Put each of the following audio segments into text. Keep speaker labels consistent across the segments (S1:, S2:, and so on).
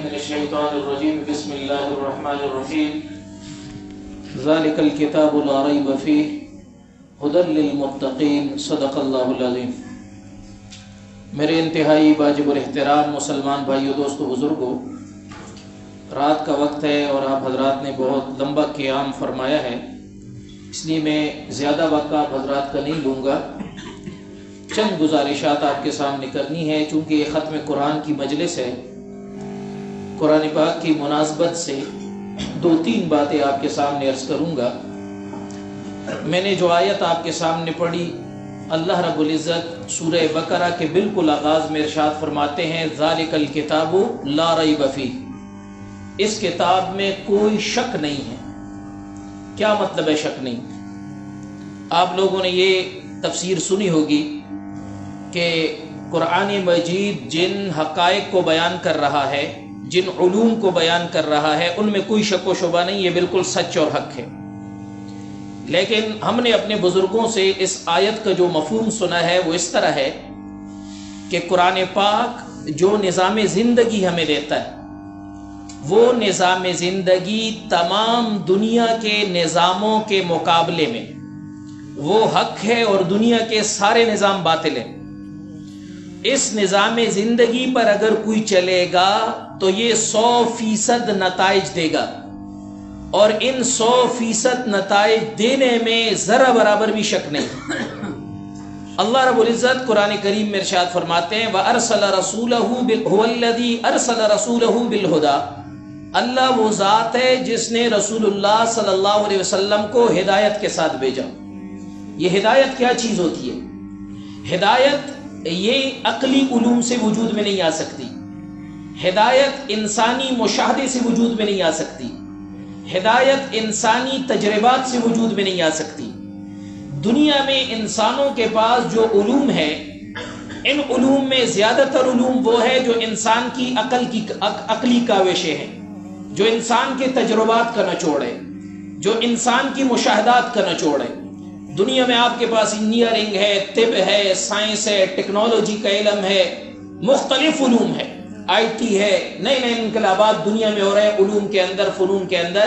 S1: من الشیطان الرجیم بسم اللہ الرحمن الرحیم ذالک الکتاب لا ریب فیہ ھدی للمتقین صدق اللہ العظیم۔ میرے انتہائی واجب الاحترام مسلمان بھائیو، دوستو، بزرگوں، رات کا وقت ہے اور آپ حضرات نے بہت لمبا قیام فرمایا ہے، اس لیے میں زیادہ وقت آپ حضرات کا نہیں لوں گا۔ چند گزارشات آپ کے سامنے کرنی ہے، چونکہ یہ ختم قرآن کی مجلس ہے۔ قرآن پاک کی مناسبت سے دو تین باتیں آپ کے سامنے عرض کروں گا۔ میں نے جو آیت آپ کے سامنے پڑھی، اللہ رب العزت سورہ بقرہ کے بالکل آغاز میں ارشاد فرماتے ہیں ذالک الکتاب لا ریب فیہ، اس کتاب میں کوئی شک نہیں ہے۔ کیا مطلب ہے شک نہیں؟ آپ لوگوں نے یہ تفسیر سنی ہوگی کہ قرآن مجید جن حقائق کو بیان کر رہا ہے، جن علوم کو بیان کر رہا ہے، ان میں کوئی شک و شبہ نہیں، یہ بالکل سچ اور حق ہے۔ لیکن ہم نے اپنے بزرگوں سے اس آیت کا جو مفہوم سنا ہے وہ اس طرح ہے کہ قرآن پاک جو نظام زندگی ہمیں دیتا ہے، وہ نظام زندگی تمام دنیا کے نظاموں کے مقابلے میں وہ حق ہے اور دنیا کے سارے نظام باطل ہیں۔ اس نظام زندگی پر اگر کوئی چلے گا تو یہ 100% نتائج دے گا، اور ان 100% نتائج دینے میں ذرا برابر بھی شک نہیں۔ اللہ رب العزت قرآن کریم میں ارشاد فرماتے ہیں وَأَرْسَلَ رَسُولَهُ هُوَ الَّذِي أَرْسَلَ رَسُولَهُ بِالْهُدَى، اللہ وہ ذات ہے جس نے رسول اللہ صلی اللہ علیہ وسلم کو ہدایت کے ساتھ بھیجا۔ یہ ہدایت کیا چیز ہوتی ہے؟ ہدایت یہ عقلی علوم سے وجود میں نہیں آ سکتی، ہدایت انسانی مشاہدے سے وجود میں نہیں آ سکتی، ہدایت انسانی تجربات سے وجود میں نہیں آ سکتی۔ دنیا میں انسانوں کے پاس جو علوم ہے، ان علوم میں زیادہ تر علوم وہ ہے جو انسان کی عقلی کاوشیں ہیں، جو انسان کے تجربات کا نچوڑ ہے، جو انسان کی مشاہدات کا نچوڑ ہے۔ دنیا میں آپ کے پاس انجینئرنگ ہے، طب ہے، سائنس ہے، ٹیکنالوجی کا علم ہے، مختلف علوم ہے، آئی ٹی ہے، نئے نئے انقلابات دنیا میں ہو رہے ہیں علوم کے اندر، فنون کے اندر۔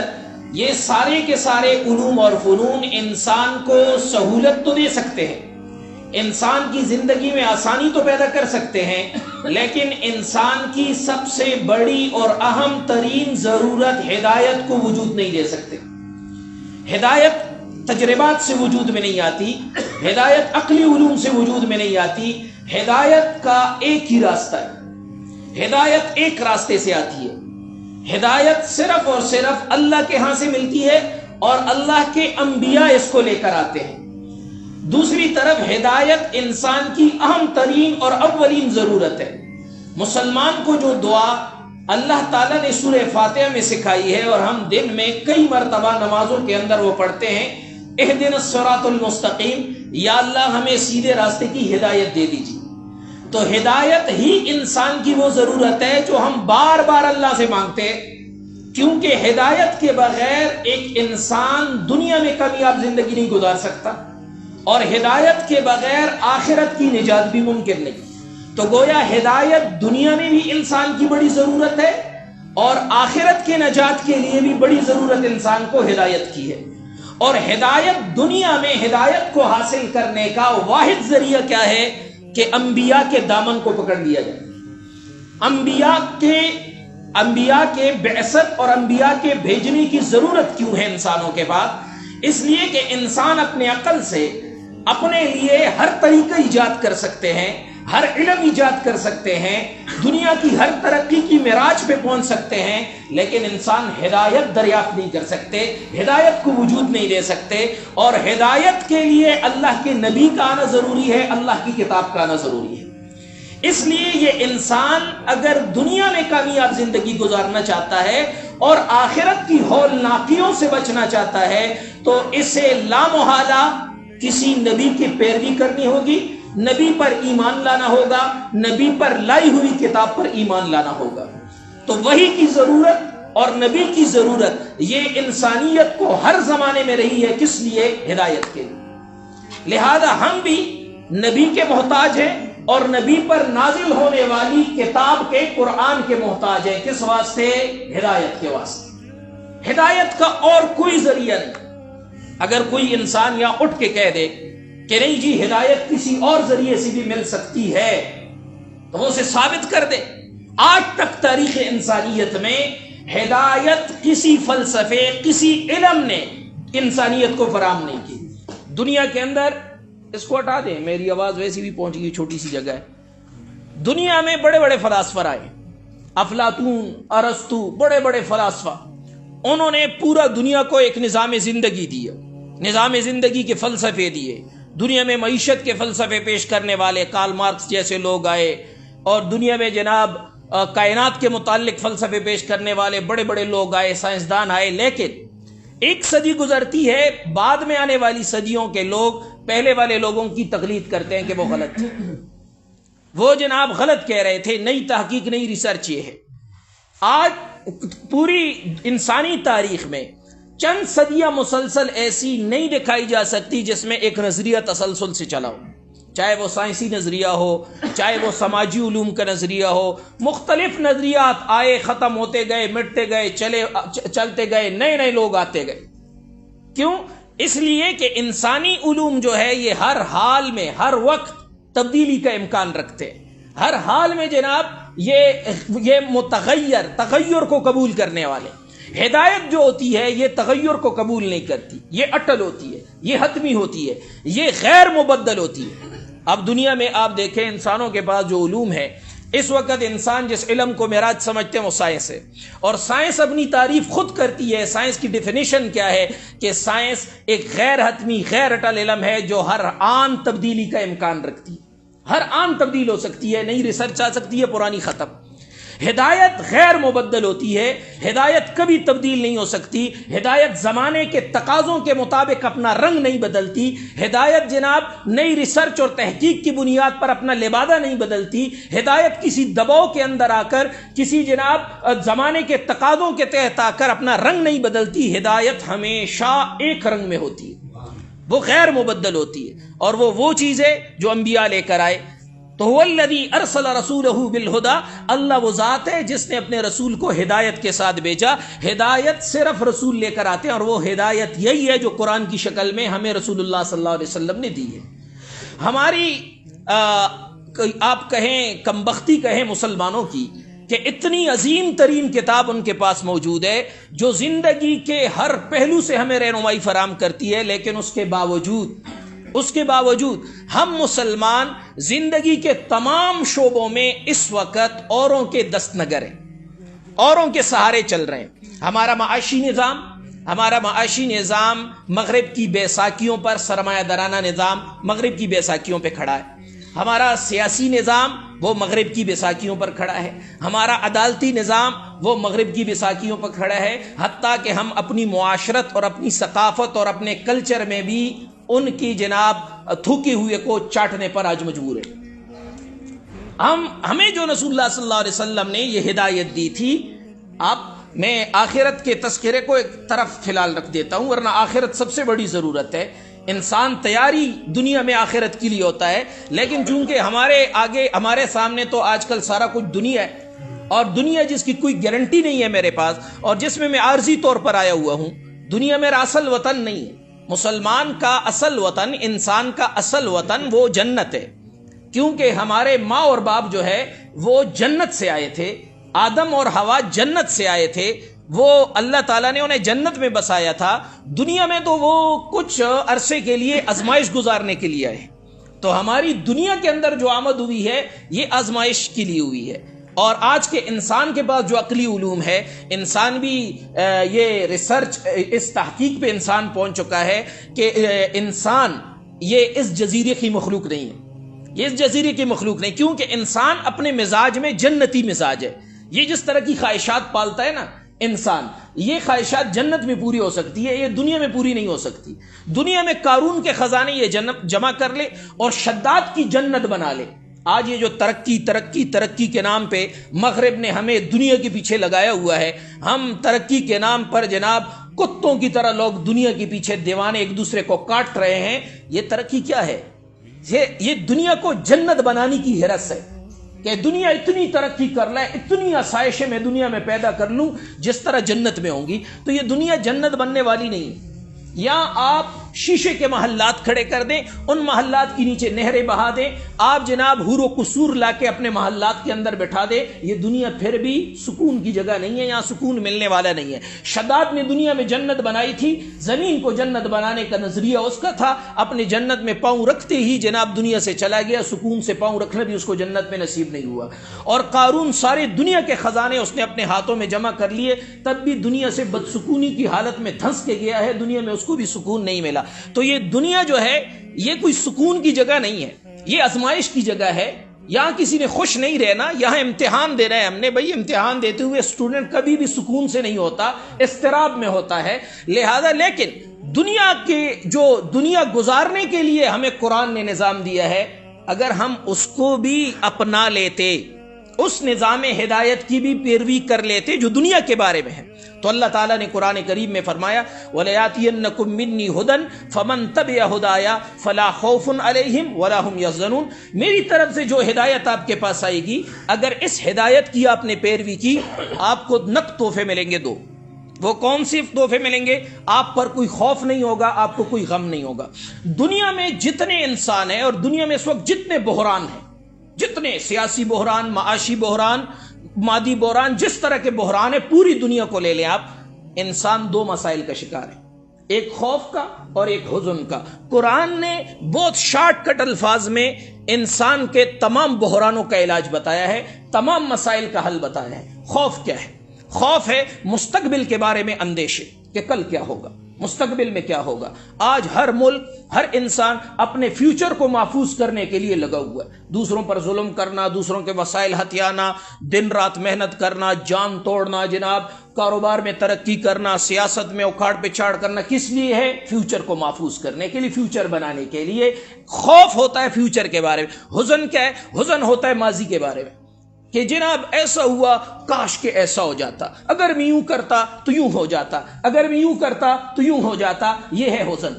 S1: یہ سارے کے سارے علوم اور فنون انسان کو سہولت تو دے سکتے ہیں، انسان کی زندگی میں آسانی تو پیدا کر سکتے ہیں، لیکن انسان کی سب سے بڑی اور اہم ترین ضرورت ہدایت کو وجود نہیں دے سکتے۔ ہدایت تجربات سے وجود میں نہیں آتی، ہدایت عقلی علوم سے وجود میں نہیں آتی۔ ہدایت کا ایک ہی راستہ ہے، ہدایت ایک راستے سے آتی ہے۔ ہدایت صرف اور صرف اللہ کے ہاں سے ملتی ہے اور اللہ کے انبیاء اس کو لے کر آتے ہیں۔ دوسری طرف ہدایت انسان کی اہم ترین اور اولین ضرورت ہے۔ مسلمان کو جو دعا اللہ تعالیٰ نے سورہ فاتحہ میں سکھائی ہے اور ہم دن میں کئی مرتبہ نمازوں کے اندر وہ پڑھتے ہیں، اہدنا الصراط المستقیم، یا اللہ ہمیں سیدھے راستے کی ہدایت دے دیجیے۔ تو ہدایت ہی انسان کی وہ ضرورت ہے جو ہم بار بار اللہ سے مانگتے ہیں، کیونکہ ہدایت کے بغیر ایک انسان دنیا میں کامیاب زندگی نہیں گزار سکتا، اور ہدایت کے بغیر آخرت کی نجات بھی ممکن نہیں۔ تو گویا ہدایت دنیا میں بھی انسان کی بڑی ضرورت ہے، اور آخرت کے نجات کے لیے بھی بڑی ضرورت انسان کو ہدایت کی ہے۔ اور ہدایت دنیا میں ہدایت کو حاصل کرنے کا واحد ذریعہ کیا ہے کہ انبیاء کے دامن کو پکڑ لیا جائے۔ انبیاء کے بعثت اور انبیاء کے بھیجنے کی ضرورت کیوں ہے انسانوں کے پاس؟ اس لیے کہ انسان اپنے عقل سے اپنے لیے ہر طریقہ ایجاد کر سکتے ہیں، ہر علم ایجاد کر سکتے ہیں، دنیا کی ہر ترقی کی معراج پہ پہنچ سکتے ہیں، لیکن انسان ہدایت دریافت نہیں کر سکتے، ہدایت کو وجود نہیں دے سکتے۔ اور ہدایت کے لیے اللہ کے نبی کا آنا ضروری ہے، اللہ کی کتاب کا آنا ضروری ہے۔ اس لیے یہ انسان اگر دنیا میں کامیاب زندگی گزارنا چاہتا ہے اور آخرت کی ہولناکیوں سے بچنا چاہتا ہے، تو اسے لامحالہ کسی نبی کی پیروی کرنی ہوگی، نبی پر ایمان لانا ہوگا، نبی پر لائی ہوئی کتاب پر ایمان لانا ہوگا۔ تو وحی کی ضرورت اور نبی کی ضرورت یہ انسانیت کو ہر زمانے میں رہی ہے، کس لیے؟ ہدایت کے لیے۔ لہذا ہم بھی نبی کے محتاج ہیں، اور نبی پر نازل ہونے والی کتاب کے قرآن کے محتاج ہیں. کس واسطے؟ ہدایت کے واسطے. ہدایت کا اور کوئی ذریعہ نہیں. اگر کوئی انسان یا اٹھ کے کہہ دے کہ نہیں جی ہدایت کسی اور ذریعے سے بھی مل سکتی ہے تو وہ اسے ثابت کر دے. آج تک تاریخ انسانیت میں ہدایت کسی فلسفے کسی علم نے انسانیت کو فراہم نہیں کی. دنیا کے اندر اس کو ہٹا دیں, میری آواز ویسی بھی پہنچ گئی, چھوٹی سی جگہ ہے. دنیا میں بڑے بڑے فلاسفہ آئے, افلاطون, ارسطو, بڑے بڑے فلاسفہ. انہوں نے پورا دنیا کو ایک نظام زندگی دیا, نظام زندگی کے فلسفے دیے. دنیا میں معیشت کے فلسفے پیش کرنے والے کارل مارکس جیسے لوگ آئے, اور دنیا میں جناب کائنات کے متعلق فلسفے پیش کرنے والے بڑے بڑے لوگ آئے, سائنسدان آئے. لیکن ایک صدی گزرتی ہے, بعد میں آنے والی صدیوں کے لوگ پہلے والے لوگوں کی تقلید کرتے ہیں کہ وہ غلط تھے, وہ جناب غلط کہہ رہے تھے. نئی تحقیق, نئی ریسرچ یہ ہے. آج پوری انسانی تاریخ میں چند صدیاں مسلسل ایسی نہیں دکھائی جا سکتی جس میں ایک نظریہ تسلسل سے چلا ہو, چاہے وہ سائنسی نظریہ ہو, چاہے وہ سماجی علوم کا نظریہ ہو. مختلف نظریات آئے, ختم ہوتے گئے, مٹتے گئے, چلتے گئے, نئے نئے لوگ آتے گئے. کیوں؟ اس لیے کہ انسانی علوم جو ہے یہ ہر حال میں ہر وقت تبدیلی کا امکان رکھتے ہیں. ہر حال میں جناب یہ تغیر کو قبول کرنے والے. ہدایت جو ہوتی ہے یہ تغیر کو قبول نہیں کرتی, یہ اٹل ہوتی ہے, یہ حتمی ہوتی ہے, یہ غیر مبدل ہوتی ہے. اب دنیا میں آپ دیکھیں انسانوں کے پاس جو علوم ہے, اس وقت انسان جس علم کو معراج سمجھتے ہیں وہ سائنس ہے, اور سائنس اپنی تعریف خود کرتی ہے. سائنس کی ڈیفینیشن کیا ہے کہ سائنس ایک غیر حتمی غیر اٹل علم ہے جو ہر آن تبدیلی کا امکان رکھتی ہے. ہر آن تبدیل ہو سکتی ہے, نئی ریسرچ آ سکتی ہے, پرانی ختم. ہدایت غیر مبدل ہوتی ہے, ہدایت کبھی تبدیل نہیں ہو سکتی. ہدایت زمانے کے تقاضوں کے مطابق اپنا رنگ نہیں بدلتی. ہدایت جناب نئی ریسرچ اور تحقیق کی بنیاد پر اپنا لبادہ نہیں بدلتی. ہدایت کسی دباؤ کے اندر آ کر, کسی جناب زمانے کے تقاضوں کے تحت آ کر اپنا رنگ نہیں بدلتی. ہدایت ہمیشہ ایک رنگ میں ہوتی ہے, وہ غیر مبدل ہوتی ہے, اور وہ چیز ہے جو انبیاء لے کر آئے. تو هو الذی ارسل رسولہ بالہدی, اللہ وہ ذات ہے جس نے اپنے رسول کو ہدایت کے ساتھ بھیجا. ہدایت صرف رسول لے کر آتے ہیں, اور وہ ہدایت یہی ہے جو قرآن کی شکل میں ہمیں رسول اللہ صلی اللہ علیہ وسلم نے دی ہے. ہماری آپ کہیں کم بختی کہیں مسلمانوں کی کہ اتنی عظیم ترین کتاب ان کے پاس موجود ہے جو زندگی کے ہر پہلو سے ہمیں رہنمائی فراہم کرتی ہے, لیکن اس کے باوجود ہم مسلمان زندگی کے تمام شعبوں میں اس وقت اوروں کے دست نگر ہیں, اوروں کے سہارے چل رہے ہیں. ہمارا معاشی نظام مغرب کی بیساکھیوں پر, سرمایہ دارانہ نظام مغرب کی بیساکھیوں پہ کھڑا ہے. ہمارا سیاسی نظام وہ مغرب کی بیساکھیوں پر کھڑا ہے. ہمارا عدالتی نظام وہ مغرب کی بیساکھیوں پر کھڑا ہے. حتیٰ کہ ہم اپنی معاشرت اور اپنی ثقافت اور اپنے کلچر میں بھی ان کی جناب تھوکے ہوئے کو چاٹنے پر آج مجبور ہے. ہمیں جو رسول اللہ صلی اللہ علیہ وسلم نے یہ ہدایت دی تھی, میں آخرت کے تذکرے کو ایک طرف فی الحال رکھ دیتا ہوں, ورنہ آخرت سب سے بڑی ضرورت ہے. انسان تیاری دنیا میں آخرت کے لیے ہوتا ہے, لیکن چونکہ ہمارے سامنے تو آج کل سارا کچھ دنیا ہے, اور دنیا جس کی کوئی گارنٹی نہیں ہے میرے پاس, اور جس میں عارضی طور پر آیا ہوا ہوں. دنیا میرا اصل وطن نہیں ہے. مسلمان کا اصل وطن, انسان کا اصل وطن وہ جنت ہے, کیونکہ ہمارے ماں اور باپ جو ہے وہ جنت سے آئے تھے. آدم اور حوا جنت سے آئے تھے, وہ اللہ تعالیٰ نے انہیں جنت میں بسایا تھا. دنیا میں تو وہ کچھ عرصے کے لیے آزمائش گزارنے کے لیے آئے. تو ہماری دنیا کے اندر جو آمد ہوئی ہے یہ آزمائش کے لیے ہوئی ہے. اور آج کے انسان کے پاس جو عقلی علوم ہے, انسان بھی یہ ریسرچ, اس تحقیق پہ انسان پہنچ چکا ہے کہ انسان یہ اس جزیرے کی مخلوق نہیں ہے. یہ اس جزیرے کی مخلوق نہیں, کیونکہ انسان اپنے مزاج میں جنتی مزاج ہے. یہ جس طرح کی خواہشات پالتا ہے نا انسان, یہ خواہشات جنت میں پوری ہو سکتی ہے, یہ دنیا میں پوری نہیں ہو سکتی. دنیا میں قارون کے خزانے یہ جنت جمع کر لے اور شداد کی جنت بنا لے. آج یہ جو ترقی کے نام پہ مغرب نے ہمیں دنیا کے پیچھے لگایا ہوا ہے, ہم ترقی کے نام پر جناب کتوں کی طرح لوگ دنیا کے پیچھے دیوانے ایک دوسرے کو کاٹ رہے ہیں. یہ ترقی کیا ہے؟
S2: یہ دنیا کو جنت بنانے کی حرص ہے کہ دنیا اتنی ترقی کر لے، اتنی آسائشیں میں دنیا میں پیدا کر لوں جس طرح جنت میں ہوں گی. تو یہ دنیا جنت بننے والی نہیں ہے. یا آپ شیشے کے محلات کھڑے کر دیں، ان محلات کی نیچے نہریں بہا دیں، آپ جناب حور و قصور لا کے اپنے محلات کے اندر بٹھا دیں، یہ دنیا پھر بھی سکون کی جگہ نہیں ہے، یہاں سکون ملنے والا نہیں ہے. شداد نے دنیا میں جنت بنائی تھی، زمین کو جنت بنانے کا نظریہ اس کا تھا، اپنے جنت میں پاؤں رکھتے ہی جناب دنیا سے چلا گیا، سکون سے پاؤں رکھنا بھی اس کو جنت میں نصیب نہیں ہوا. اور قارون سارے دنیا کے خزانے اس نے اپنے ہاتھوں میں جمع کر لیے، تب بھی دنیا سے بدسکونی کی حالت میں دھنس کے گیا ہے، دنیا میں اس کو بھی سکون نہیں ملا. تو یہ دنیا جو ہے یہ کوئی سکون کی جگہ نہیں ہے، یہ آزمائش کی جگہ ہے. یہاں کسی نے خوش نہیں رہنا، یہاں امتحان دینا ہے ہم نے. بھائی امتحان دیتے ہوئے اسٹوڈنٹ کبھی بھی سکون سے نہیں ہوتا، اضطراب میں ہوتا ہے. لہذا لیکن دنیا کے جو دنیا گزارنے کے لیے ہمیں قرآن نے نظام دیا ہے، اگر ہم اس کو بھی اپنا لیتے، اس نظام ہدایت کی بھی پیروی کر لیتے جو دنیا کے بارے میں ہے، تو اللہ تعالیٰ نے قرآن کریم میں فرمایا وَلَيَأْتِيَنَّكُم مِّنِّي هُدًى فَمَن تَبِعَ هُدَايَ فَلَا خَوْفٌ عَلَيْهِمْ وَلَا هُمْ يَحْزَنُونَ. میری طرف سے جو ہدایت آپ کے پاس آئے گی، اگر اس ہدایت کی آپ نے پیروی کی، آپ کو نقد تحفے ملیں گے. دو وہ کون سی تحفے ملیں گے؟ آپ پر کوئی خوف نہیں ہوگا، آپ کو کوئی غم نہیں ہوگا. دنیا میں جتنے انسان ہیں اور دنیا میں اس وقت جتنے بحران ہیں، جتنے سیاسی بحران، معاشی بحران، مادی بحران، جس طرح کے بحران ہے پوری دنیا کو لے لیں آپ، انسان دو مسائل کا شکار ہے، ایک خوف کا اور ایک حزن کا. قرآن نے بہت شارٹ کٹ الفاظ میں انسان کے تمام بحرانوں کا علاج بتایا ہے، تمام مسائل کا حل بتایا ہے. خوف کیا ہے؟ خوف ہے مستقبل کے بارے میں اندیشے کہ کل کیا ہوگا، مستقبل میں کیا ہوگا. آج ہر ملک، ہر انسان اپنے فیوچر کو محفوظ کرنے کے لیے لگا ہوا ہے. دوسروں پر ظلم کرنا، دوسروں کے وسائل ہتھیانا، دن رات محنت کرنا، جان توڑنا، جناب کاروبار میں ترقی کرنا، سیاست میں اکھاڑ پچھاڑ کرنا، کس لیے ہے؟ فیوچر کو محفوظ کرنے کے لیے، فیوچر بنانے کے لیے. خوف ہوتا ہے فیوچر کے بارے میں. حزن کیا ہے؟ حزن ہوتا ہے ماضی کے بارے میں کہ جناب ایسا ہوا، کاش کہ ایسا ہو جاتا، اگر میں یوں کرتا تو یوں ہو جاتا، اگر میں یوں کرتا تو یوں ہو جاتا. یہ ہے حزن.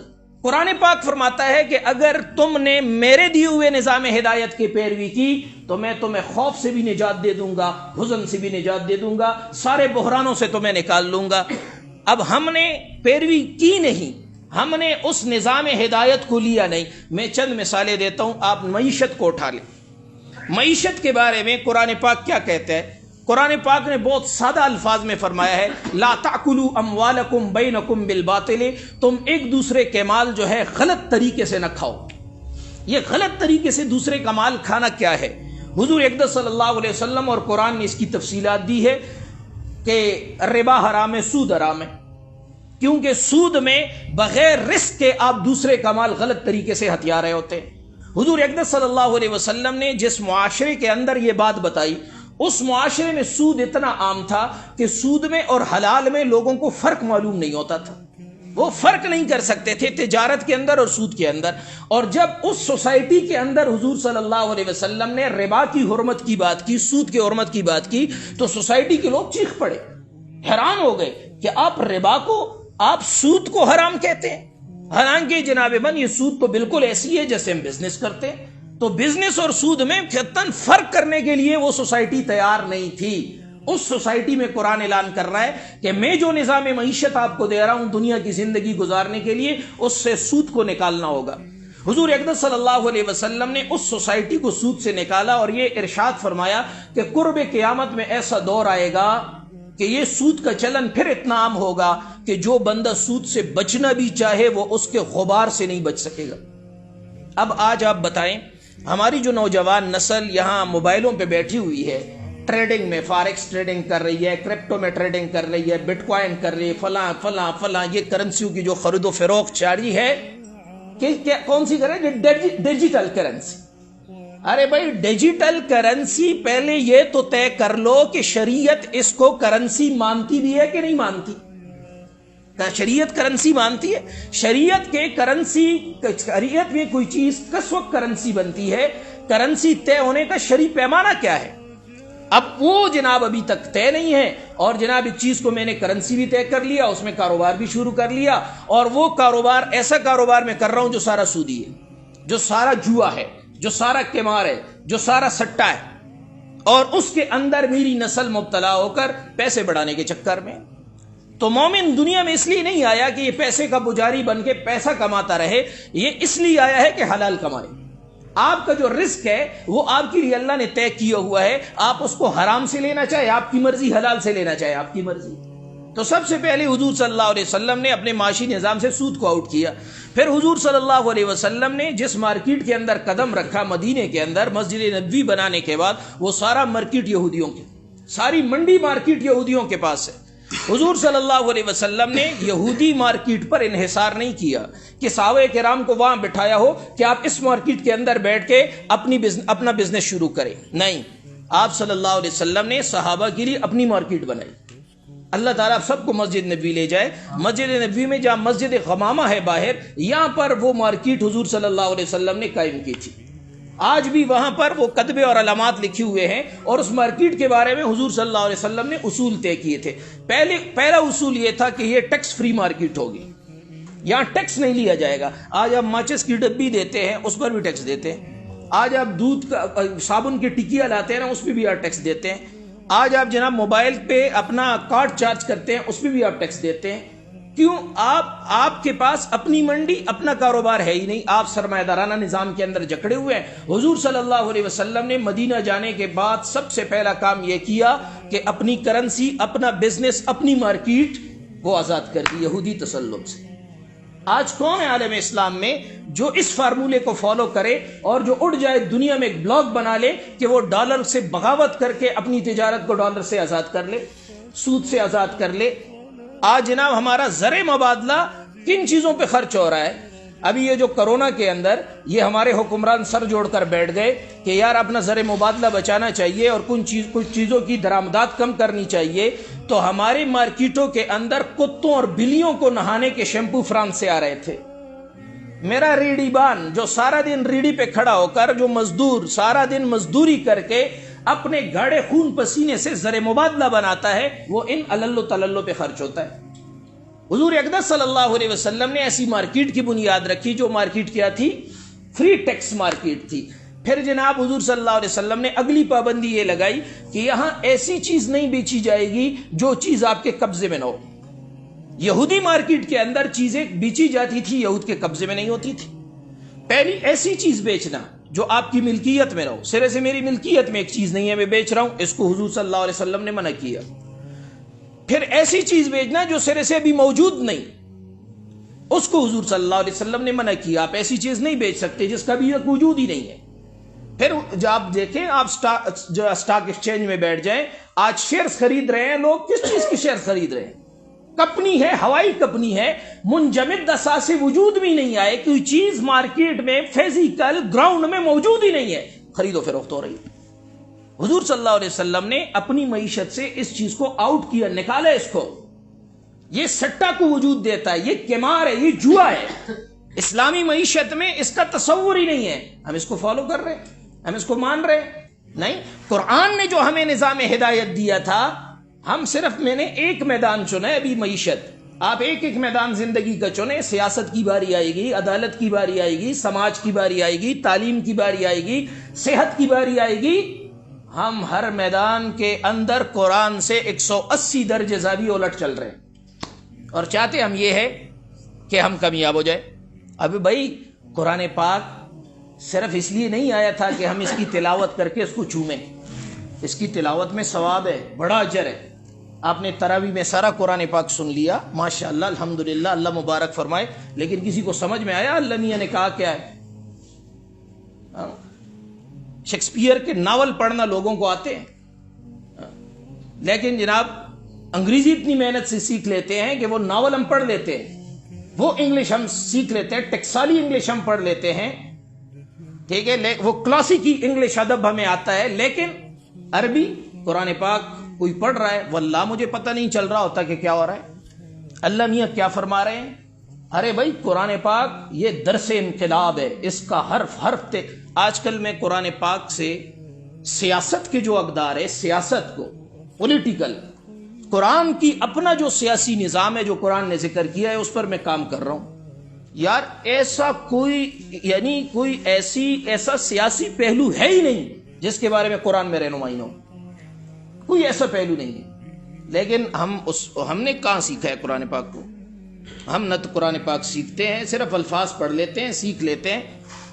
S2: قرآن پاک فرماتا ہے کہ اگر تم نے میرے دیے ہوئے نظام ہدایت کی پیروی کی تو میں تمہیں خوف سے بھی نجات دے دوں گا، حزن سے بھی نجات دے دوں گا، سارے بحرانوں سے تمہیں نکال لوں گا. اب ہم نے پیروی کی نہیں، ہم نے اس نظام ہدایت کو لیا نہیں. میں چند مثالیں دیتا ہوں، آپ معیشت کو اٹھا لیں. معیشت کے بارے میں قرآن پاک کیا کہتا ہے؟ قرآن پاک نے بہت سادہ الفاظ میں فرمایا ہے لا تأکلوا اموالکم بینکم بالباطل، تم ایک دوسرے کے مال جو ہے غلط طریقے سے نہ کھاؤ. یہ غلط طریقے سے دوسرے کا مال کھانا کیا ہے؟ حضور اقدس صلی اللہ علیہ وسلم اور قرآن نے اس کی تفصیلات دی ہے کہ ربا حرام ہے، سود حرام ہے، کیونکہ سود میں بغیر رزق کے آپ دوسرے کا مال غلط طریقے سے ہتھیا رہے ہوتے ہیں. حضور اقدس صلی اللہ علیہ وسلم نے جس معاشرے کے اندر یہ بات بتائی، اس معاشرے میں سود اتنا عام تھا کہ سود میں اور حلال میں لوگوں کو فرق معلوم نہیں ہوتا تھا، وہ فرق نہیں کر سکتے تھے تجارت کے اندر اور سود کے اندر. اور جب اس سوسائٹی کے اندر حضور صلی اللہ علیہ وسلم نے ربا کی حرمت کی بات کی، سود کی حرمت کی بات کی، تو سوسائٹی کے لوگ چیخ پڑے، حیران ہو گئے کہ آپ ربا کو، آپ سود کو حرام کہتے ہیں. حالانکہ جناب من یہ سود تو بالکل ایسی ہے جیسے ہم بزنس کرتے ہیں. تو بزنس اور سود میں فتن فرق کرنے کے لیے وہ سوسائٹی تیار نہیں تھی. اس سوسائٹی میں قرآن اعلان کر رہا ہے کہ میں جو نظام معیشت آپ کو دے رہا ہوں دنیا کی زندگی گزارنے کے لیے، اس سے سود کو نکالنا ہوگا. حضور اقدس صلی اللہ علیہ وسلم نے اس سوسائٹی کو سود سے نکالا اور یہ ارشاد فرمایا کہ قرب قیامت میں ایسا دور آئے گا کہ یہ سود کا چلن پھر اتنا عام ہوگا کہ جو بندہ سود سے بچنا بھی چاہے وہ اس کے غبار سے نہیں بچ سکے گا. اب آج آپ بتائیں، ہماری جو نوجوان نسل یہاں موبائلوں پہ بیٹھی ہوئی ہے، ٹریڈنگ میں فارکس ٹریڈنگ کر رہی ہے، کرپٹو میں ٹریڈنگ کر رہی ہے، بٹ کوائن کر رہی ہے، فلاں فلاں فلاں، یہ کرنسیوں کی جو خرید و فروخت جاری ہے، کہ کون سی کریں؟ Digital currency. ارے بھائی ڈیجیٹل کرنسی پہلے یہ تو طے کر لو کہ شریعت اس کو کرنسی مانتی بھی ہے کہ نہیں مانتی. شریعت کرنسی مانتی ہے؟ شریعت کے کرنسی، شریعت میں کوئی چیز کس وقت کرنسی بنتی ہے، کرنسی طے ہونے کا شرعی پیمانہ کیا ہے؟ اب وہ جناب ابھی تک طے نہیں ہے، اور جناب ایک چیز کو میں نے کرنسی بھی طے کر لیا، اس میں کاروبار بھی شروع کر لیا، اور وہ کاروبار ایسا کاروبار میں کر رہا ہوں جو سارا سودی ہے. جو سارا جوا ہے، جو سارا قمار ہے، جو سارا سٹا ہے، اور اس کے اندر میری نسل مبتلا ہو کر پیسے بڑھانے کے چکر میں۔ تو مومن دنیا میں اس لیے نہیں آیا کہ یہ پیسے کا پجاری بن کے پیسہ کماتا رہے، یہ اس لیے آیا ہے کہ حلال کمائے۔ آپ کا جو رزق ہے وہ آپ کے لیے اللہ نے طے کیا ہوا ہے، آپ اس کو حرام سے لینا چاہے آپ کی مرضی، حلال سے لینا چاہے آپ کی مرضی۔ تو سب سے پہلے حضور صلی اللہ علیہ وسلم نے اپنے معاشی نظام سے سود کو آؤٹ کیا۔ پھر حضور صلی اللہ علیہ وسلم نے جس مارکیٹ کے اندر قدم رکھا، مدینے کے اندر مسجد نبوی بنانے کے بعد، وہ سارا مارکیٹ یہودیوں کی، ساری منڈی مارکیٹ یہودیوں کے پاس ہے۔ حضور صلی اللہ علیہ وسلم نے یہودی مارکیٹ پر انحصار نہیں کیا کہ صحابہ کرام کو وہاں بٹھایا ہو کہ آپ اس مارکیٹ کے اندر بیٹھ کے اپنا بزنس شروع کریں، نہیں، آپ صلی اللہ علیہ وسلم نے صحابہ کے لیے اپنی مارکیٹ بنائی۔ اللہ تعالیٰ سب کو مسجد نبوی لے جائے۔ مسجد نبوی میں جہاں مسجد غمامہ ہے باہر، یہاں پر وہ مارکیٹ حضور صلی اللہ علیہ وسلم نے قائم کی تھی۔ آج بھی وہاں پر وہ کتبے اور علامات لکھی ہوئے ہیں، اور اس مارکیٹ کے بارے میں حضور صلی اللہ علیہ وسلم نے اصول طے کیے تھے۔ پہلا اصول یہ تھا کہ یہ ٹیکس فری مارکیٹ ہوگی، یہاں ٹیکس نہیں لیا جائے گا۔ آج آپ ماچس کی ڈبی دیتے ہیں، اس پر بھی ٹیکس دیتے ہیں۔ آج آپ دودھ کا صابن کی ٹکیا لاتے ہیں نا، اس پہ بھی آپ ٹیکس دیتے ہیں۔ آج آپ جناب موبائل پہ اپنا کارڈ چارج کرتے ہیں، اس پہ بھی آپ ٹیکس دیتے ہیں۔ کیوں؟ آپ کے پاس اپنی منڈی، اپنا کاروبار ہے ہی نہیں، آپ سرمایہ دارانہ نظام کے اندر جکڑے ہوئے ہیں۔ حضور صلی اللہ علیہ وسلم نے مدینہ جانے کے بعد سب سے پہلا کام یہ کیا کہ اپنی کرنسی، اپنا بزنس، اپنی مارکیٹ وہ آزاد کر دی یہودی تسلط سے۔ آج کون ہے عالم اسلام میں جو اس فارمولے کو فالو کرے اور جو اڑ جائے دنیا میں ایک بلاگ بنا لے کہ وہ ڈالر سے بغاوت کر کے اپنی تجارت کو ڈالر سے آزاد کر لے، سود سے آزاد کر لے؟ آج جناب ہمارا زر مبادلہ کن چیزوں پہ خرچ ہو رہا ہے؟ ابھی یہ جو کرونا کے اندر یہ ہمارے حکمران سر جوڑ کر بیٹھ گئے کہ یار اپنا زر مبادلہ بچانا چاہیے اور کچھ چیزوں کی درآمدات کم کرنی چاہیے، تو ہماری مارکیٹوں کے اندر کتوں اور بلیوں کو نہانے کے شیمپو فرانس سے آ رہے تھے۔ میرا ریڑھی بان جو سارا دن ریڑھی پہ کھڑا ہو کر، جو مزدور سارا دن مزدوری کر کے اپنے گاڑے خون پسینے سے زر مبادلہ بناتا ہے، وہ ان علل تللو پہ خرچ ہوتا ہے۔ حضور اقدس صلی اللہ علیہ وسلم نے ایسی مارکیٹ کی بنیاد رکھی جو مارکیٹ کیا تھی؟ فری ٹیکس مارکیٹ تھی۔ پھر جناب حضور صلی اللہ علیہ وسلم نے اگلی پابندی یہ لگائی کہ یہاں ایسی چیز نہیں بیچی جائے گی جو چیز آپ کے قبضے میں نہ ہو۔ یہودی مارکیٹ کے اندر چیزیں بیچی جاتی تھی، یہود کے قبضے میں نہیں ہوتی تھی۔ پہلی ایسی چیز بیچنا جو آپ کی ملکیت میں نہ ہو، سرے سے میری ملکیت میں ایک چیز نہیں ہے میں بیچ رہا ہوں، اس کو حضور صلی اللہ علیہ وسلم نے منع کیا۔ پھر ایسی چیز بیچنا جو سرے سے ابھی موجود نہیں، اس کو حضور صلی اللہ علیہ وسلم نے منع کیا، آپ ایسی چیز نہیں بیچ سکتے جس کا بھی وجود ہی نہیں ہے۔ پھر جب آپ دیکھیں، آپ اسٹاک ایکسچینج میں بیٹھ جائیں، آج شیئرز خرید رہے ہیں لوگ، کس چیز کی شیئر خرید رہے ہیں؟ کمپنی ہے، ہوائی کمپنی ہے، منجمد اساس وجود بھی نہیں آئے، کوئی چیز مارکیٹ میں فزیکل گراؤنڈ میں موجود ہی نہیں ہے، خرید و فروخت ہو رہی ہے۔ حضور صلی اللہ علیہ وسلم نے اپنی معیشت سے اس چیز کو آؤٹ کیا، نکالا اس کو۔ یہ سٹا کو وجود دیتا ہے، یہ قمار ہے، یہ جوا ہے۔ اسلامی معیشت میں اس کا تصور ہی نہیں ہے، ہم اس کو فالو کر رہے ہیں، ہم اس کو مان رہے ہیں؟ نہیں، قرآن نے جو ہمیں نظام ہدایت دیا تھا، ہم صرف میں نے ایک میدان چنا ہے ابھی معیشت۔ آپ ایک ایک میدان زندگی کا چنیں، سیاست کی باری آئے گی، عدالت کی باری آئے گی، سماج کی باری آئے گی، تعلیم کی باری آئے گی، صحت کی باری آئے گی۔ ہم ہر میدان کے اندر قرآن سے 180 درجے زاویے الٹ چل رہے ہیں، اور چاہتے ہم یہ ہے کہ ہم کامیاب ہو جائے۔ ابھی بھائی قرآن پاک صرف اس لیے نہیں آیا تھا کہ ہم اس کی تلاوت کر کے اس کو چومیں، اس کی تلاوت میں ثواب ہے، بڑا اجر ہے۔ آپ نے تراویح میں سارا قرآن پاک سن لیا، ماشاءاللہ الحمدللہ، اللہ مبارک فرمائے، لیکن کسی کو سمجھ میں آیا اللہ میاں نے کہا کیا ہے؟ شیکسپیئر کے ناول پڑھنا لوگوں کو آتے ہیں، لیکن جناب انگریزی اتنی محنت سے سیکھ لیتے ہیں کہ وہ ناول ہم پڑھ لیتے ہیں، وہ انگلش ہم سیکھ لیتے ہیں، ٹیکسالی انگلش ہم پڑھ لیتے ہیں، ٹھیک ہے، وہ کلاسیکی انگلش ادب ہمیں آتا ہے، لیکن عربی قرآن پاک کوئی پڑھ رہا ہے، واللہ مجھے پتہ نہیں چل رہا ہوتا کہ کیا ہو رہا ہے، اللہ میاں کیا فرما رہے ہیں۔ ارے بھائی قرآن پاک یہ درس انقلاب ہے، اس کا حرف حرف آج کل میں قرآن پاک سے سیاست کے جو اقدار ہے، سیاست کو پولیٹیکل، قرآن کی اپنا جو سیاسی نظام ہے جو قرآن نے ذکر کیا ہے، اس پر میں کام کر رہا ہوں۔ یار ایسا کوئی ایسا سیاسی پہلو ہے ہی نہیں جس کے بارے میں قرآن میں رہنمائی ہو. کوئی ایسا پہلو نہیں ہے. لیکن ہم نے کہاں سیکھا ہے قرآن پاک کو؟ ہم نہ تو قرآن پاک سیکھتے ہیں، صرف الفاظ پڑھ لیتے ہیں، سیکھ لیتے ہیں،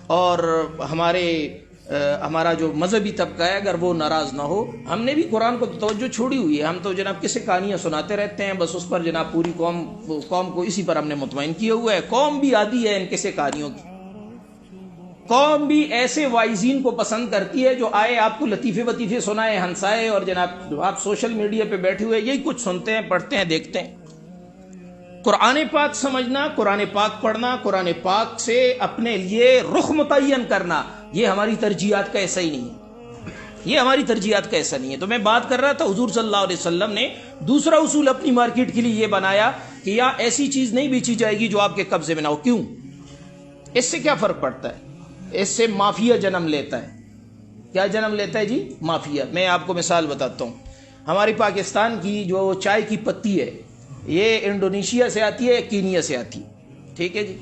S2: اور ہمارا جو مذہبی طبقہ ہے اگر وہ ناراض نہ ہو، ہم نے بھی قرآن کو توجہ چھوڑی ہوئی ہے. ہم تو جناب کسی کہانیاں سناتے رہتے ہیں، بس اس پر جناب پوری قوم کو اسی پر ہم نے مطمئن کیا ہوا ہے. قوم بھی عادی ہے ان کسی کہانیوں کی. قوم بھی ایسے وائزین کو پسند کرتی ہے جو آئے آپ کو لطیفے وطیفے سنائے، ہنسائے، اور جناب آپ سوشل میڈیا پہ بیٹھے ہوئے یہی کچھ سنتے ہیں، پڑھتے ہیں، دیکھتے ہیں. قرآن پاک سمجھنا، قرآن پاک پڑھنا، قرآن پاک سے اپنے لیے رخ متعین کرنا، یہ ہماری ترجیحات کا ایسا ہی نہیں ہے. یہ ہماری ترجیحات کا ایسا نہیں ہے. تو میں بات کر رہا تھا حضور صلی اللہ علیہ وسلم نے دوسرا اصول اپنی مارکیٹ کے لیے یہ بنایا کہ یا ایسی چیز نہیں بیچی جائے گی جو آپ کے قبضے میں نہ ہو. کیوں؟ اس سے کیا فرق پڑتا ہے؟ اس سے مافیا جنم لیتا ہے. کیا جنم لیتا ہے جی؟ مافیا. میں آپ کو مثال بتاتا ہوں. ہماری پاکستان کی جو چائے کی پتی ہے یہ انڈونیشیا سے آتی ہے، کینیا سے آتی ہے. ٹھیک ہے جی.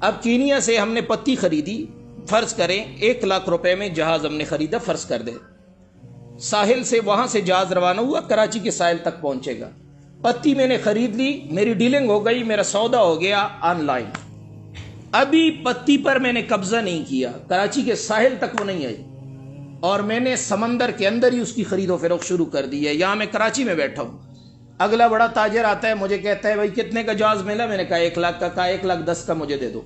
S2: اب کینیا سے ہم نے پتی خریدی، فرض کریں 1 لاکھ روپے میں جہاز ہم نے خریدا، فرض کر دیں. ساحل سے وہاں سے جہاز روانہ ہوا، کراچی کے ساحل تک پہنچے گا. پتی میں نے خرید لی، میری ڈیلنگ ہو گئی، میرا سودا ہو گیا آن لائن. ابھی پتی پر میں نے قبضہ نہیں کیا، کراچی کے ساحل تک وہ نہیں آئی، اور میں نے سمندر کے اندر ہی اس کی خرید و فروخت شروع کر دی ہے. یہاں میں کراچی میں بیٹھا ہوں، اگلا بڑا تاجر آتا ہے، مجھے کہتا ہے بھائی کتنے کا جہاز ملا؟ میں نے کہا 1 لاکھ کا. کہا 1,10,000 کا مجھے دے دو.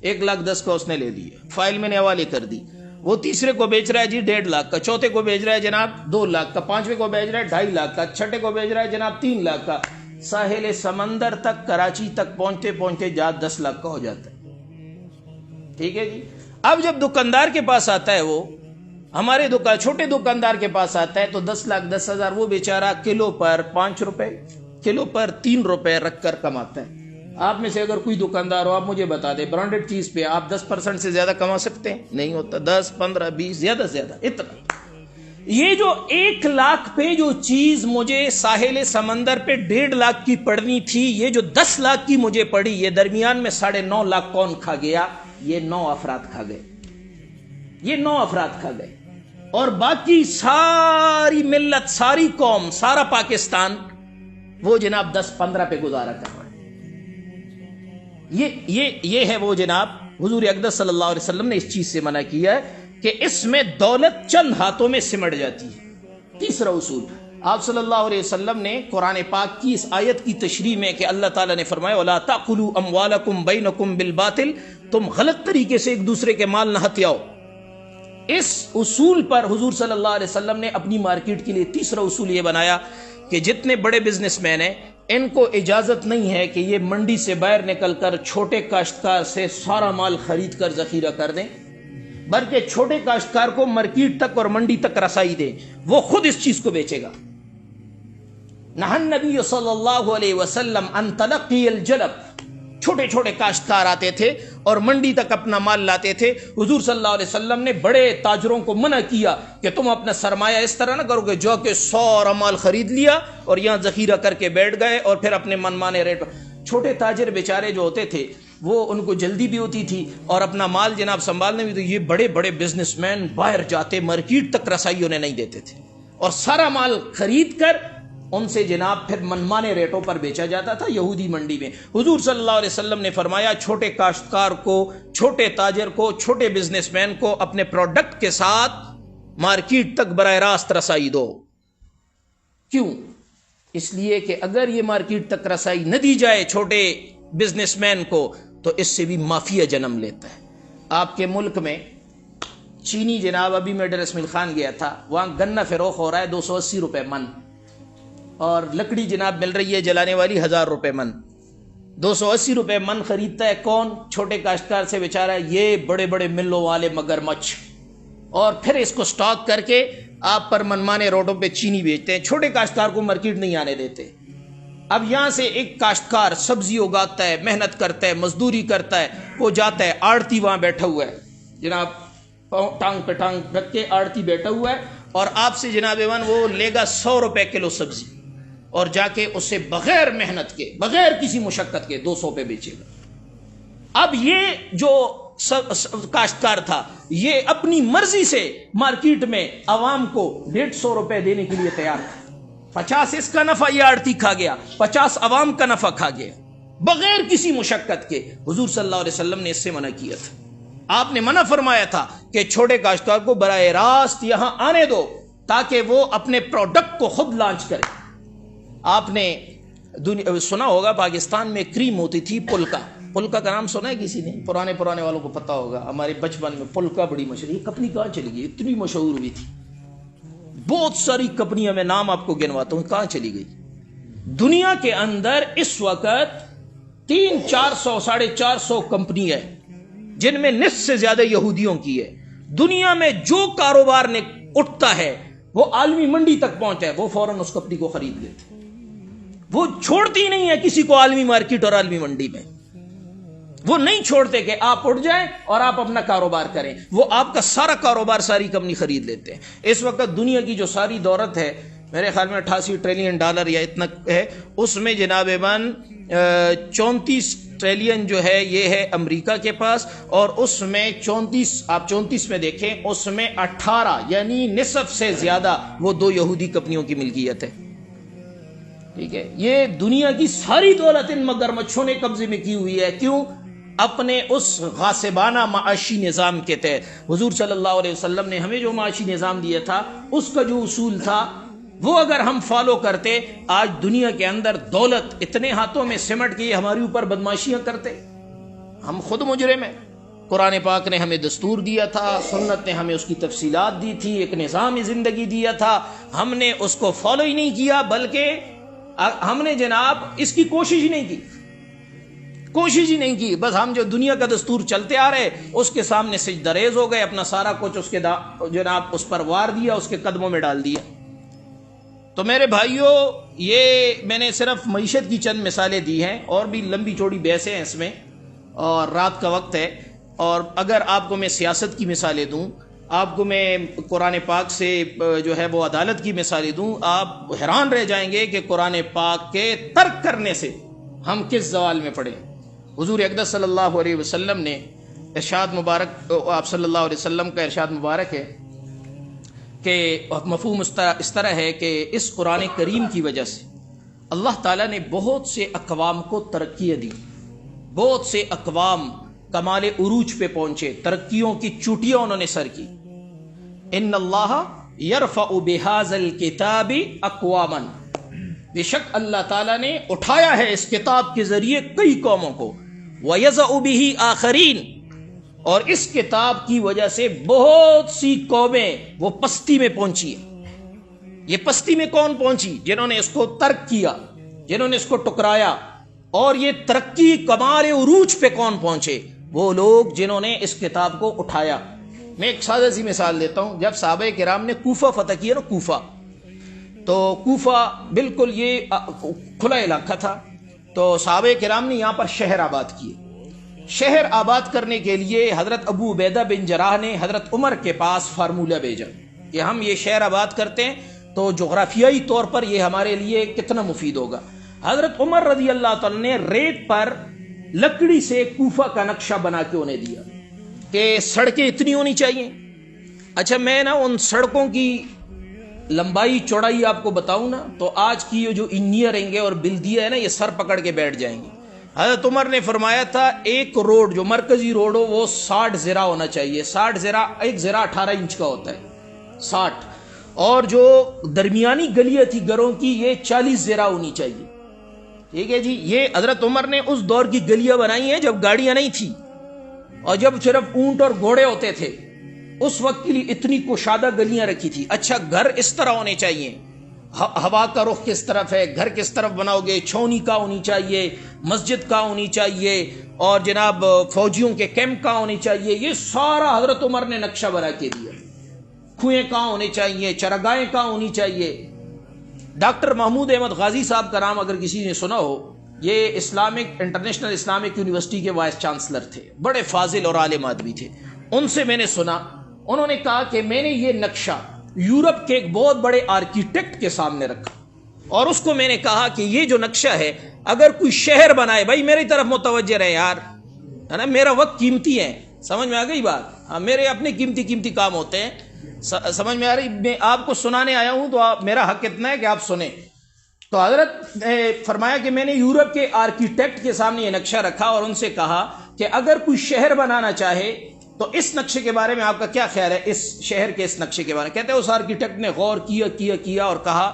S2: 1,10,000 کا اس نے لے لیا، فائل میں نے حوالے کر دی. وہ تیسرے کو بیچ رہا ہے جی 1.5 لاکھ کا، چوتھے کو بیچ رہا ہے جناب 2 لاکھ کا، پانچویں کو بیچ رہا ہے 2.5 لاکھ کا، چھٹے کو بیچ رہا ہے جناب 3 لاکھ کا. ساحل سمندر تک کراچی تک پہنچتے پہنچتے جہاز 10 لاکھ کا ہو جاتا ہے. ٹھیک ہے جی. اب جب دکاندار کے پاس آتا ہے، وہ ہمارے چھوٹے دکاندار کے پاس آتا ہے، تو 10,10,000 وہ بیچارہ کلو پر 5 روپے، کلو پر 3 روپے رکھ کر کماتا ہے. آپ میں سے اگر کوئی دکاندار ہو آپ مجھے بتا دیں، برانڈڈ چیز پہ آپ 10% سے زیادہ کما سکتے ہیں؟ نہیں ہوتا. 10 15 20 زیادہ سے زیادہ اتنا. یہ جو 1 لاکھ پہ جو چیز مجھے ساحل سمندر پہ 1.5 لاکھ کی پڑنی تھی، یہ جو 10 لاکھ کی مجھے پڑی، یہ درمیان میں 9.5 لاکھ کون کھا گیا؟ یہ 9 افراد کھا گئے. یہ 9 افراد کھا گئے. اور باقی ساری ملت، ساری قوم، سارا پاکستان وہ جناب 10-15 پہ گزارا کر رہا ہے. یہ ہے وہ جناب حضور اقدس صلی اللہ علیہ وسلم نے اس چیز سے منع کیا ہے کہ اس میں دولت چند ہاتھوں میں سمٹ جاتی ہے. تیسرا اصول آپ صلی اللہ علیہ وسلم نے قرآن پاک کی اس آیت کی تشریح میں کہ اللہ تعالیٰ نے فرمایا وَلَا تَأْكُلُوا أَمْوَالَكُمْ بَيْنَكُمْ بِالْبَاطِلِ، تم غلط طریقے سے ایک دوسرے کے مال نہ ہتھیاؤ. اس اصول پر حضور صلی اللہ علیہ وسلم نے اپنی مارکیٹ کے لیے تیسرا اصول یہ بنایا کہ جتنے بڑے بزنس مین ہیں ان کو اجازت نہیں ہے کہ یہ منڈی سے باہر نکل کر چھوٹے کاشتکار سے سارا مال خرید کر ذخیرہ کر دیں، بلکہ چھوٹے کاشتکار کو مارکیٹ تک اور منڈی تک رسائی دیں، وہ خود اس چیز کو بیچے گا. نہى النبی صلی اللہ علیہ وسلم ان تلقی الجلب، چھوٹے چھوٹے کاشتکار آتے تھے اور منڈی تک اپنا مال لاتے تھے. حضور صلی اللہ علیہ وسلم نے بڑے تاجروں کو منع کیا کہ تم اپنا سرمایہ اس طرح نہ کرو کہ جو کہ سارا مال خرید لیا اور یہاں ذخیرہ کر کے بیٹھ گئے اور پھر اپنے منمانے ریٹ. چھوٹے تاجر بیچارے جو ہوتے تھے وہ ان کو جلدی بھی ہوتی تھی اور اپنا مال جناب سنبھالنے بھی، تو یہ بڑے بڑے بزنس مین باہر جاتے مارکیٹ تک رسائی انہیں نہیں دیتے تھے اور سارا مال خرید کر ان سے جناب پھر منمانے ریٹوں پر بیچا جاتا تھا یہودی منڈی میں. حضور صلی اللہ علیہ وسلم نے فرمایا چھوٹے کاشتکار کو، چھوٹے تاجر کو، چھوٹے بزنس مین کو اپنے پروڈکٹ کے ساتھ مارکیٹ تک براہ راست رسائی دو. کیوں؟ اس لیے کہ اگر یہ مارکیٹ تک رسائی نہ دی جائے چھوٹے بزنس مین کو تو اس سے بھی مافیا جنم لیتا ہے. آپ کے ملک میں چینی جناب، ابھی میں ڈر اسمیل خان گیا تھا، وہاں گنا فروخت ہو رہا ہے 280 روپے من، اور لکڑی جناب مل رہی ہے جلانے والی 1000 روپے من. 280 روپے من خریدتا ہے کون؟ چھوٹے کاشتکار سے بیچارہ یہ بڑے بڑے ملوں والے مگرمچھ، اور پھر اس کو سٹاک کر کے آپ پر منمانے روڈوں پہ چینی بیچتے ہیں. چھوٹے کاشتکار کو مارکیٹ نہیں آنے دیتے. اب یہاں سے ایک کاشتکار سبزی اگاتا ہے، محنت کرتا ہے، مزدوری کرتا ہے، وہ جاتا ہے، آڑتی وہاں بیٹھا ہوا ہے جناب، ٹانگ پہ ٹانگ رکھ کے آڑتی بیٹھا ہوا ہے، اور آپ سے جناب ایوان وہ لے گا 100 روپے کلو سبزی، اور جا کے اسے بغیر محنت کے، بغیر کسی مشقت کے 200 پہ بیچے گا. اب یہ جو کاشتکار تھا یہ اپنی مرضی سے مارکیٹ میں عوام کو 150 روپے دینے کے لیے تیار تھا. 50 اس کا نفع یہ آڑتی کھا گیا, 50 عوام کا نفع کھا گیا بغیر کسی مشقت کے. حضور صلی اللہ علیہ وسلم نے اس سے منع کیا تھا. آپ نے منع فرمایا تھا کہ چھوٹے کاشتکار کو براہ راست یہاں آنے دو تاکہ وہ اپنے پروڈکٹ کو خود لانچ کرے. آپ نے سنا ہوگا پاکستان میں کریم ہوتی تھی پلکا. پلکا کا نام سنا ہے کسی نے؟ پرانے والوں کو پتا ہوگا. ہمارے بچپن میں پلکا بڑی مشہور. یہ کمپنی کہاں چلی گئی؟ اتنی مشہور ہوئی تھی. بہت ساری کمپنیاں میں نام آپ کو گنواتا ہوں, کہاں چلی گئی؟ دنیا کے اندر اس وقت 300-400 450 کمپنی ہے جن میں نصف سے زیادہ یہودیوں کی ہے. دنیا میں جو کاروبار نے اٹھتا ہے وہ عالمی منڈی تک پہنچا ہے, وہ فوراً اس کمپنی کو خرید لیتے. وہ چھوڑتی نہیں ہے کسی کو عالمی مارکیٹ اور عالمی منڈی میں. وہ نہیں چھوڑتے کہ آپ اٹھ جائیں اور آپ اپنا کاروبار کریں. وہ آپ کا سارا کاروبار ساری کمپنی خرید لیتے ہیں. اس وقت دنیا کی جو ساری دولت ہے میرے خیال میں $88 ٹریلین یا اتنا ہے. اس میں جناب من 34 ٹریلین جو ہے یہ ہے امریکہ کے پاس, اور اس میں 34 میں دیکھیں اس میں 18 یعنی نصف سے زیادہ وہ 2 یہودی کمپنیوں کی ملکیت ہے. ٹھیک ہے, یہ دنیا کی ساری دولت ان مگرمچھوں نے قبضے میں کی ہوئی ہے. کیوں؟ اپنے اس غاصبانہ معاشی نظام کے تحت. حضور صلی اللہ علیہ وسلم نے ہمیں جو معاشی نظام دیا تھا اس کا جو اصول تھا وہ اگر ہم فالو کرتے, آج دنیا کے اندر دولت اتنے ہاتھوں میں سمٹ کے ہمارے اوپر بدماشیاں کرتے. ہم خود مجرم ہیں. قرآن پاک نے ہمیں دستور دیا تھا, سنت نے ہمیں اس کی تفصیلات دی تھی, ایک نظام زندگی دیا تھا, ہم نے اس کو فالو ہی نہیں کیا, بلکہ ہم نے جناب اس کی کوشش ہی نہیں کی. بس ہم جو دنیا کا دستور چلتے آ رہے اس کے سامنے سجدہ ریز ہو گئے, اپنا سارا کچھ اس کے جناب اس پر وار دیا, اس کے قدموں میں ڈال دیا. تو میرے بھائیوں, یہ میں نے صرف معیشت کی چند مثالیں دی ہیں, اور بھی لمبی چوڑی بحثیں ہیں اس میں, اور رات کا وقت ہے. اور اگر آپ کو میں سیاست کی مثالیں دوں, آپ کو میں قرآن پاک سے جو ہے وہ عدالت کی مثالیں دوں, آپ حیران رہ جائیں گے کہ قرآن پاک کے ترک کرنے سے ہم کس زوال میں پڑے. حضور اقدس صلی اللہ علیہ وسلم نے ارشاد مبارک, آپ صلی اللہ علیہ وسلم کا ارشاد مبارک ہے کہ مفہوم اس طرح ہے کہ اس قرآن کریم کی وجہ سے اللہ تعالیٰ نے بہت سے اقوام کو ترقیاں دی. بہت سے اقوام کمال عروج پہ پہنچے, ترقیوں کی چوٹیاں انہوں نے سر کی. ان اللہ یرفع بہذا الکتاب اقواما, بے شک اللہ تعالیٰ نے اٹھایا ہے اس کتاب کے ذریعے کئی قوموں کو. وَيَضَعُ بِهِ آخَرِينَ, اور اس کتاب کی وجہ سے بہت سی قومیں وہ پستی میں پہنچی ہیں. یہ پستی میں کون پہنچی؟ جنہوں نے اس کو ترک کیا, جنہوں نے اس کو ٹکرایا. اور یہ ترقی کمال عروج پہ کون پہنچے؟ وہ لوگ جنہوں نے اس کتاب کو اٹھایا. میں ایک سادہ سی مثال دیتا ہوں. جب صحابہ کرام نے کوفہ فتح کیا نا, کوفہ, تو کوفہ بالکل یہ کھلا علاقہ تھا, تو صحابہ کرام نے یہاں پر شہر آباد کیے. شہر آباد کرنے کے لیے حضرت ابو عبیدہ بن جراح نے حضرت عمر کے پاس فارمولہ بھیجا کہ ہم یہ شہر آباد کرتے ہیں تو جغرافیائی طور پر یہ ہمارے لیے کتنا مفید ہوگا. حضرت عمر رضی اللہ تعالیٰ نے ریت پر لکڑی سے کوفہ کا نقشہ بنا کے انہیں دیا کہ سڑکیں اتنی ہونی چاہیے. اچھا, میں نا ان سڑکوں کی لمبائی چوڑائی آپ کو بتاؤں نا, تو آج کی جو انجینئرنگ ہے اور بلدیہ ہے نا, یہ سر پکڑ کے بیٹھ جائیں گے. حضرت عمر نے فرمایا تھا ایک روڈ جو مرکزی روڈ ہو وہ 60 زرا ہونا چاہیے. 60 زرا, ایک زرا 18 انچ کا ہوتا ہے, 60. اور جو درمیانی گلیاں تھی گھروں کی یہ 40 زرا ہونی چاہیے. ٹھیک ہے جی. یہ حضرت عمر نے اس دور کی گلیاں بنائی ہیں جب گاڑیاں نہیں تھی اور جب صرف اونٹ اور گھوڑے ہوتے تھے. اس وقت کے لیے اتنی کشادہ گلیاں رکھی تھی. اچھا, گھر اس طرح ہونے چاہیے, ہوا کا رخ کس طرف ہے, گھر کس طرف بناؤ گے, چھونی کا ہونی چاہیے, مسجد کا ہونی چاہیے, اور جناب فوجیوں کے کیمپ کا ہونی چاہیے. یہ سارا حضرت عمر نے نقشہ بنا کے دیا. کنویں کہاں ہونے چاہیے, چراگاہیں کہاں ہونی چاہیے. ڈاکٹر محمود احمد غازی صاحب کا نام اگر کسی نے سنا ہو, یہ انٹرنیشنل اسلامک یونیورسٹی کے وائس چانسلر تھے, بڑے فاضل اور عالم آدمی تھے. ان سے میں نے سنا, انہوں نے کہا کہ میں نے یہ نقشہ یورپ کے ایک بہت بڑے آرکیٹیکٹ کے سامنے رکھا اور اس کو میں نے کہا کہ یہ جو نقشہ ہے اگر کوئی شہر بنائے, بھائی میری طرف متوجہ رہے یار, ہے نا, میرا وقت قیمتی ہے. سمجھ میں آ گئی بات؟ ہاں, میرے اپنے قیمتی کام ہوتے ہیں. سمجھ میں آ رہی؟ میں آپ کو سنانے آیا ہوں تو میرا حق اتنا ہے کہ آپ سنیں. تو حضرت نے فرمایا کہ میں نے یورپ کے آرکیٹیکٹ کے سامنے یہ نقشہ رکھا اور ان سے کہا کہ اگر کوئی شہر بنانا چاہے تو اس نقشے کے بارے میں آپ کا کیا خیال ہے, اس شہر کے اس نقشے کے بارے میں. کہتے ہیں اس آرکیٹیکٹ نے غور کیا اور کہا,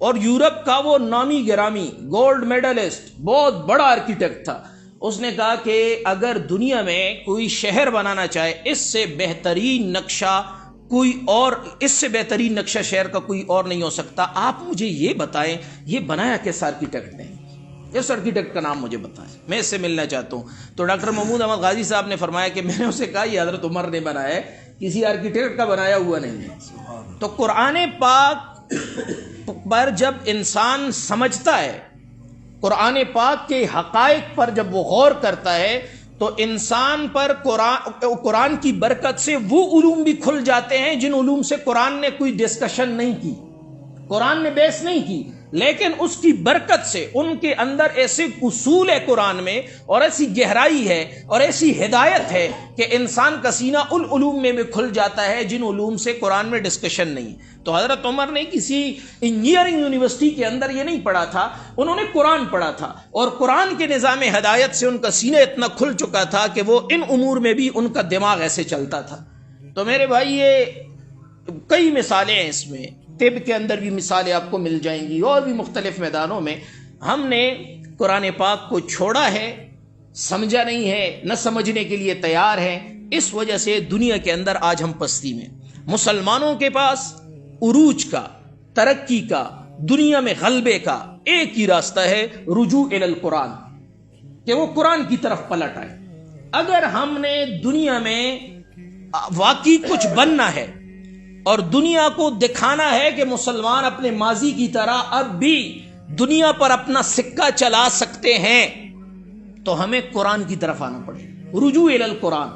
S2: اور یورپ کا وہ نامی گرامی گولڈ میڈلسٹ بہت بڑا آرکیٹیکٹ تھا, اس نے کہا کہ اگر دنیا میں کوئی شہر بنانا چاہے اس سے بہترین نقشہ کوئی اور, اس سے بہترین نقشہ شہر کا کوئی اور نہیں ہو سکتا. آپ مجھے یہ بتائیں یہ بنایا کس آرکیٹیکٹ نے, اس آرکیٹیکٹ کا نام مجھے بتائیں, میں اس سے ملنا چاہتا ہوں. تو ڈاکٹر محمود احمد غازی صاحب نے فرمایا کہ میں نے اسے کہا یہ حضرت عمر نے بنایا ہے, کسی آرکیٹیکٹ کا بنایا ہوا نہیں ہے. تو قرآن پاک پر جب انسان سمجھتا ہے, قرآن پاک کے حقائق پر جب وہ غور کرتا ہے تو انسان پر قرآن کی برکت سے وہ علوم بھی کھل جاتے ہیں جن علوم سے قرآن نے کوئی ڈسکشن نہیں کی, قرآن نے بحث نہیں کی, لیکن اس کی برکت سے ان کے اندر ایسے اصول ہے قرآن میں, اور ایسی گہرائی ہے اور ایسی ہدایت ہے کہ انسان کا سینہ ان علوم میں بھی کھل جاتا ہے جن علوم سے قرآن میں ڈسکشن نہیں. تو حضرت عمر نے کسی انجینئرنگ یونیورسٹی کے اندر یہ نہیں پڑھا تھا, انہوں نے قرآن پڑھا تھا, اور قرآن کے نظام ہدایت سے ان کا سینہ اتنا کھل چکا تھا کہ وہ ان امور میں بھی ان کا دماغ ایسے چلتا تھا. تو میرے بھائی یہ کئی مثالیں ہیں, اس میں طب کے اندر بھی مثالیں آپ کو مل جائیں گی, اور بھی مختلف میدانوں میں ہم نے قرآن پاک کو چھوڑا ہے, سمجھا نہیں ہے, نہ سمجھنے کے لیے تیار ہے. اس وجہ سے دنیا کے اندر آج ہم پستی میں. مسلمانوں کے پاس عروج کا, ترقی کا, دنیا میں غلبے کا ایک ہی راستہ ہے, رجوع الی القرآن, کہ وہ قرآن کی طرف پلٹ آئے. اگر ہم نے دنیا میں واقعی کچھ بننا ہے اور دنیا کو دکھانا ہے کہ مسلمان اپنے ماضی کی طرح اب بھی دنیا پر اپنا سکہ چلا سکتے ہیں, تو ہمیں قرآن کی طرف آنا پڑے, رجوع الی القرآن.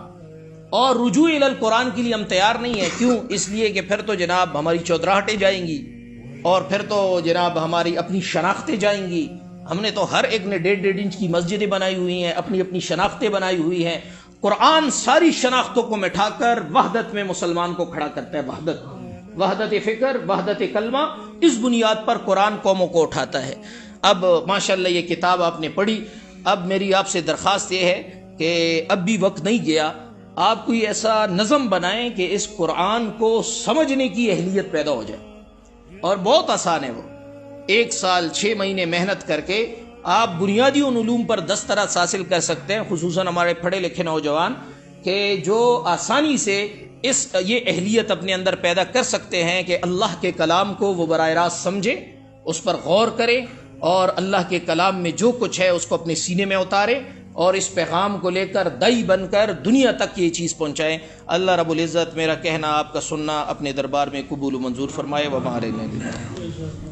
S2: اور رجوع الی القرآن کے لیے ہم تیار نہیں ہیں. کیوں؟ اس لیے کہ پھر تو جناب ہماری چودراہٹیں جائیں گی, اور پھر تو جناب ہماری اپنی شناختیں جائیں گی. ہم نے تو ہر ایک نے 1.5 انچ کی مسجدیں بنائی ہوئی ہیں, اپنی اپنی شناختیں بنائی ہوئی ہیں. قرآن ساری شناختوں کو مٹھا کر وحدت میں مسلمان کو کھڑا کرتا ہے, وحدت فکر, وحدت کلمہ, اس بنیاد پر قرآن قوموں کو اٹھاتا ہے. اب ماشاءاللہ یہ کتاب آپ نے پڑھی, اب میری آپ سے درخواست یہ ہے کہ اب بھی وقت نہیں گیا, آپ کوئی ایسا نظم بنائیں کہ اس قرآن کو سمجھنے کی اہلیت پیدا ہو جائے. اور بہت آسان ہے, وہ 1 سال 6 مہینے محنت کر کے آپ بنیادی ان علوم پر دسترس حاصل کر سکتے ہیں, خصوصاً ہمارے پڑھے لکھے نوجوان کہ جو آسانی سے یہ اہلیت اپنے اندر پیدا کر سکتے ہیں کہ اللہ کے کلام کو وہ براہ راست سمجھے, اس پر غور کرے, اور اللہ کے کلام میں جو کچھ ہے اس کو اپنے سینے میں اتارے, اور اس پیغام کو لے کر دائی بن کر دنیا تک یہ چیز پہنچائیں. اللہ رب العزت میرا کہنا آپ کا سننا اپنے دربار میں قبول و منظور فرمائے. وما علینا